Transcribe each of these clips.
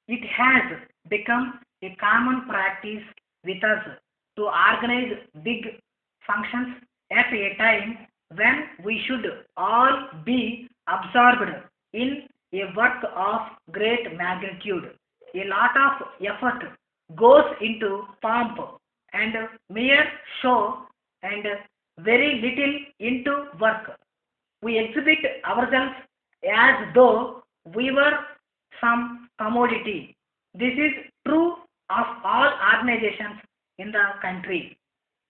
It has become a common practice with us to organize big functions at a time when we should all be absorbed in a work of great magnitude. A lot of effort goes into pomp and mere show and very little into work. We exhibit ourselves as though we were some commodity. This is true of all organizations in the country.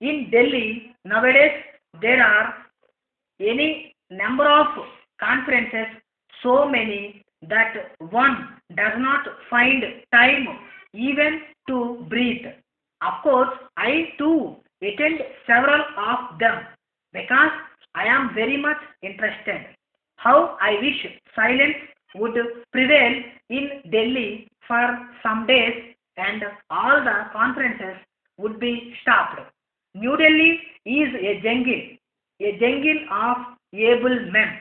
In Delhi, nowadays, there are any number of conferences, so many that one does not find time even to breathe. Of course, I too attend several of them because I am very much interested. How I wish silence would prevail in Delhi for some days and all the conferences would be stopped. New Delhi is a jungle of able men.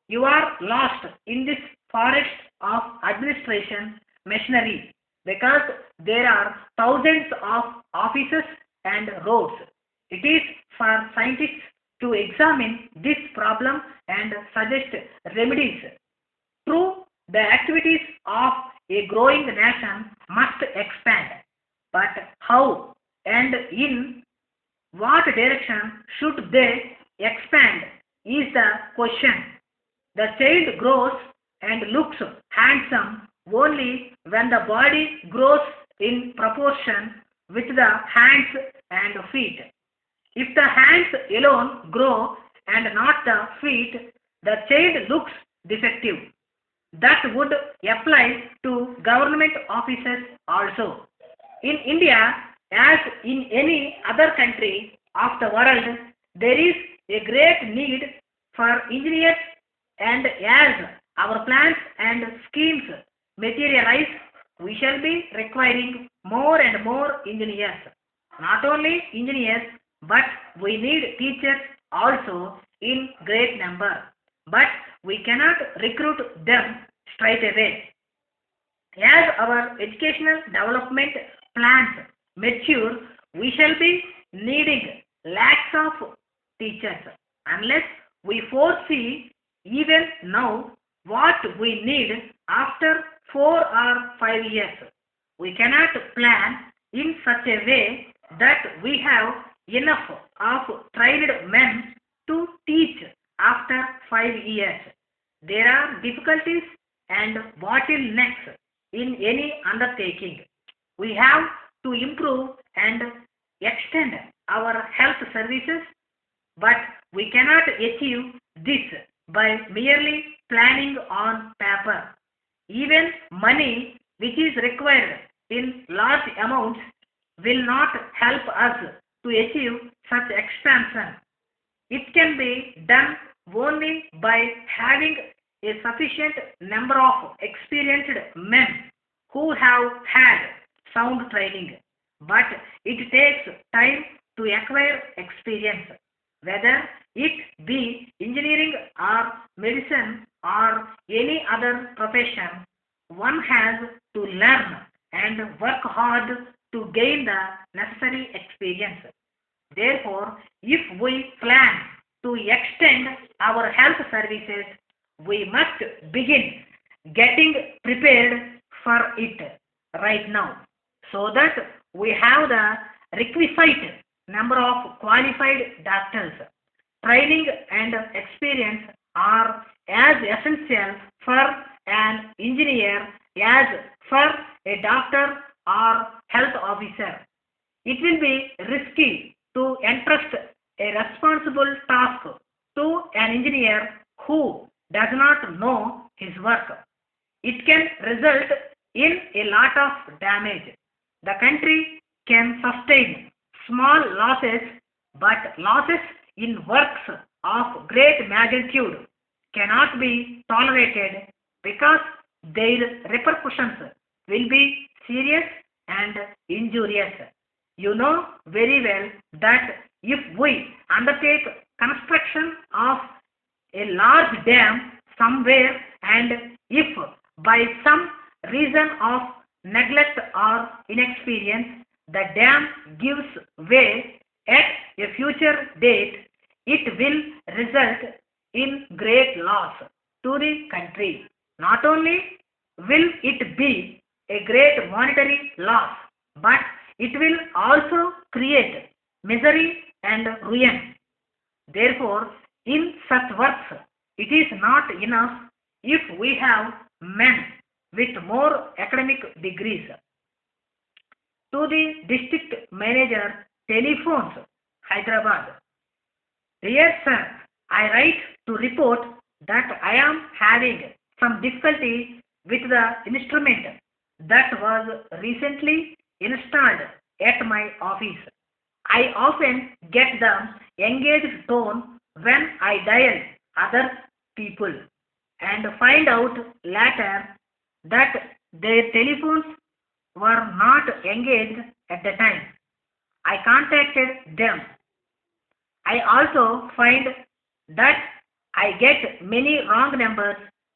You are lost in this forest of administration machinery because there are thousands of offices and roads. It is for scientists to examine this problem and suggest remedies. True, the activities of a growing nation must expand, but how and in what direction should they expand is the question. The child grows and looks handsome only when the body grows in proportion with the hands and feet. If the hands alone grow and not the feet, the child looks defective. That would apply to government offices also. In India, as in any other country of the world, there is a great need for engineers, and as our plans and schemes materialize, we shall be requiring more and more engineers. Not only engineers, but we need teachers also in great number. But we cannot recruit them straight away. As our educational development plans mature, we shall be needing lakhs of teachers unless we foresee even now what we need after 4 or 5 years. We cannot plan in such a way that we have enough of trained men to teach after 5 years. There are difficulties and bottlenecks in any undertaking. We have to improve and extend our health services, but we cannot achieve this by merely planning on paper. Even money which is required in large amounts will not help us to achieve such expansion. It can be done only by having a sufficient number of experienced men who have had sound training. But it takes time to acquire experience. Whether it be engineering or medicine or any other profession, one has to learn and work hard to gain the necessary experience. Therefore, if we plan to extend our health services, we must begin getting prepared for it right now so that we have the requisite number of qualified doctors. Training and experience are as essential for an engineer as for a doctor or health officer. It will be risky to entrust a responsible task to an engineer who does not know his work. It can result in a lot of damage. The country can sustain small losses, but losses in works of great magnitude cannot be tolerated because their repercussions will be serious and injurious. You know very well that if we undertake construction of a large dam somewhere, and if by some reason of neglect or inexperience, the dam gives way at a future date, it will result in great loss to the country. Not only will it be a great monetary loss, but it will also create misery and ruin. Therefore, in such works, it is not enough if we have men with more academic degrees. To the district manager telephones, Hyderabad. Dear sir, I write to report that I am having some difficulty with the instrument that was recently installed at my office. I often get the engaged tone when I dial other people and find out later that their telephones were not engaged at the time. I contacted them. I also find that I get many wrong numbers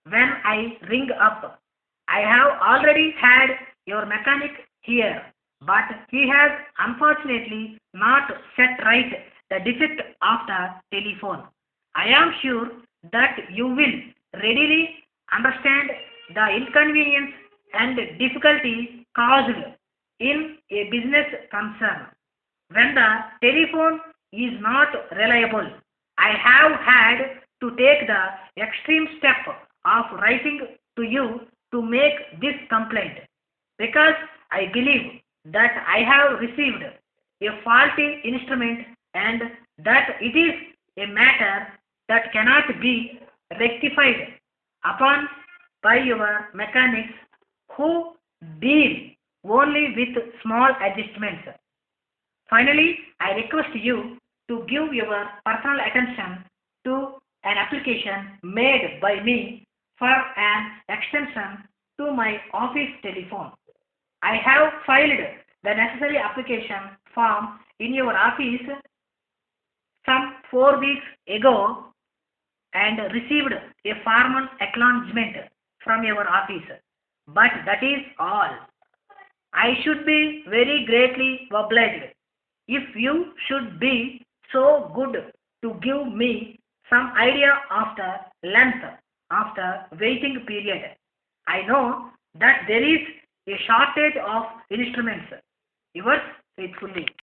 when I ring up. I have already had your mechanic here, but he has unfortunately not set right the defect of the telephone. I am sure that you will readily understand the inconvenience and difficulty caused in a business concern. When the telephone is not reliable, I have had to take the extreme step of writing to you to make this complaint because I believe that I have received a faulty instrument and that it is a matter that cannot be rectified upon by your mechanics who deal only with small adjustments. Finally, I request you to give your personal attention to an application made by me for an extension to my office telephone. I have filed the necessary application form in your office some 4 weeks ago and received a formal acknowledgement from your office. But that is all. I should be very greatly obliged if you should be so good to give me some idea of the length of the waiting period. I know that there is a shortage of instruments. Yours faithfully.